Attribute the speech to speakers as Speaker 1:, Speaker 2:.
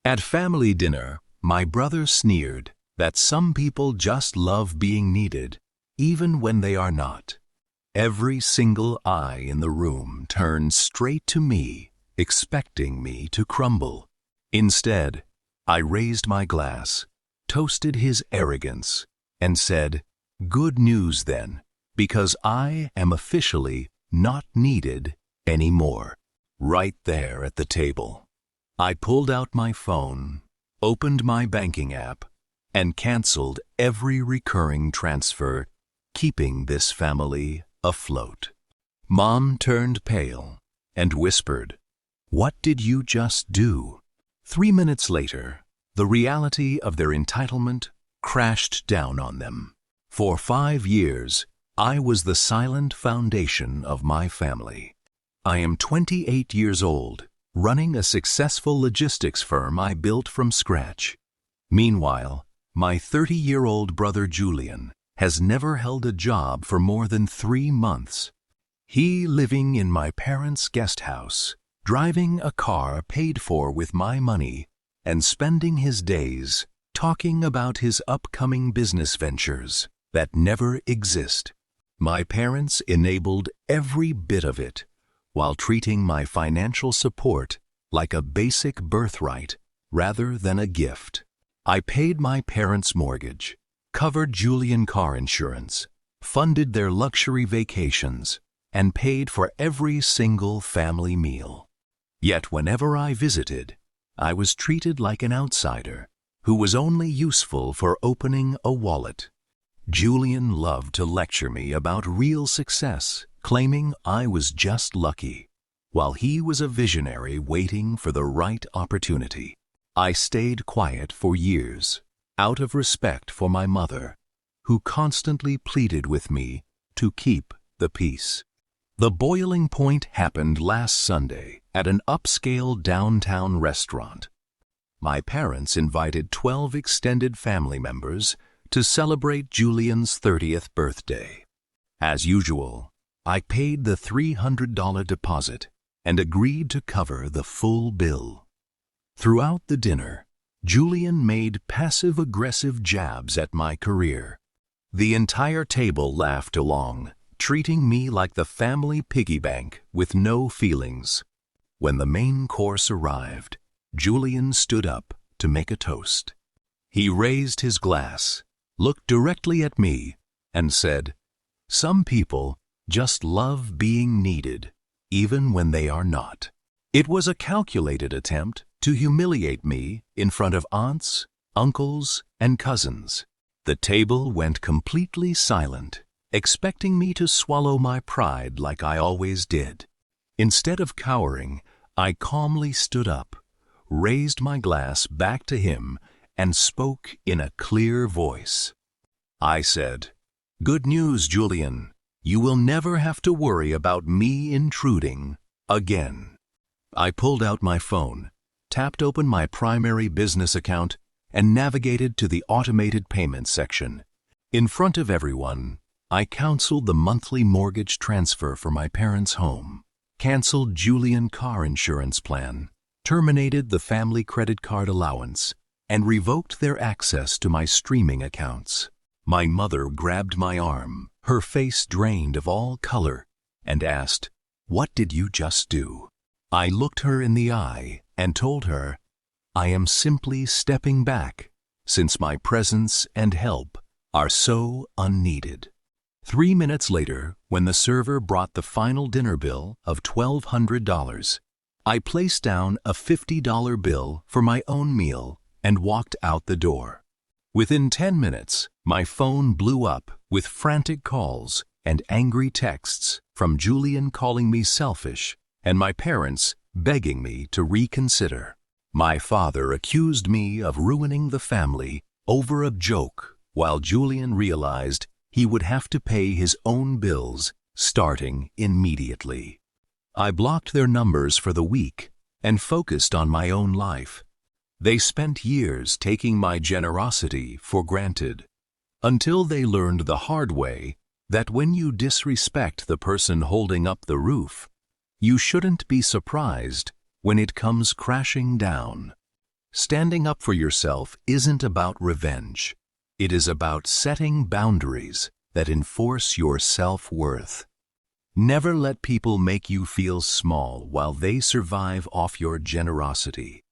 Speaker 1: At family dinner, my brother sneered that some people just love being needed, even when they are not. Every single eye in the room turned straight to me, expecting me to crumble. Instead, I raised my glass, toasted his arrogance, and said, "Good news then, because I am officially not needed anymore." Right there at the table, I pulled out my phone, opened my banking app, and canceled every recurring transfer, keeping this family afloat. Mom turned pale and whispered, "What did you just do?" 3 minutes later, the reality of their entitlement crashed down on them. For 5 years, I was the silent foundation of my family. I am 28 years old, running a successful logistics firm I built from scratch. Meanwhile, my 30-year-old brother Julian has never held a job for more than 3 months. He living in my parents' guest house, driving a car paid for with my money, and spending his days talking about his upcoming business ventures that never exist. My parents enabled every bit of it, while treating my financial support like a basic birthright rather than a gift. I paid my parents' mortgage, covered Julian car insurance, funded their luxury vacations, and paid for every single family meal. Yet whenever I visited, I was treated like an outsider who was only useful for opening a wallet. Julian loved to lecture me about real success, claiming I was just lucky, while he was a visionary waiting for the right opportunity. I stayed quiet for years, out of respect for my mother, who constantly pleaded with me to keep the peace. The boiling point happened last Sunday at an upscale downtown restaurant. My parents invited 12 extended family members to celebrate Julian's 30th birthday. As usual, I paid the $300 deposit and agreed to cover the full bill. Throughout the dinner, Julian made passive-aggressive jabs at my career. The entire table laughed along, treating me like the family piggy bank with no feelings. When the main course arrived, Julian stood up to make a toast. He raised his glass, looked directly at me, and said, "Some people just love being needed, even when they are not." It was a calculated attempt to humiliate me in front of aunts, uncles, and cousins. The table went completely silent, expecting me to swallow my pride like I always did. Instead of cowering, I calmly stood up, raised my glass back to him, and spoke in a clear voice. I said, "Good news, Julian. You will never have to worry about me intruding again." I pulled out my phone, tapped open my primary business account, and navigated to the automated payments section. In front of everyone, I canceled the monthly mortgage transfer for my parents' home, canceled Julian car insurance plan, terminated the family credit card allowance, and revoked their access to my streaming accounts. My mother grabbed my arm, her face drained of all color, and asked, "What did you just do?" I looked her in the eye and told her, "I am simply stepping back, since my presence and help are so unneeded." 3 minutes later, when the server brought the final dinner bill of $1,200, I placed down a $50 bill for my own meal and walked out the door. Within 10 minutes, my phone blew up with frantic calls and angry texts from Julian calling me selfish and my parents begging me to reconsider. My father accused me of ruining the family over a joke, while Julian realized he would have to pay his own bills starting immediately. I blocked their numbers for the week and focused on my own life. They spent years taking my generosity for granted, until they learned the hard way that when you disrespect the person holding up the roof, you shouldn't be surprised when it comes crashing down. Standing up for yourself isn't about revenge. It is about setting boundaries that enforce your self-worth. Never let people make you feel small while they survive off your generosity.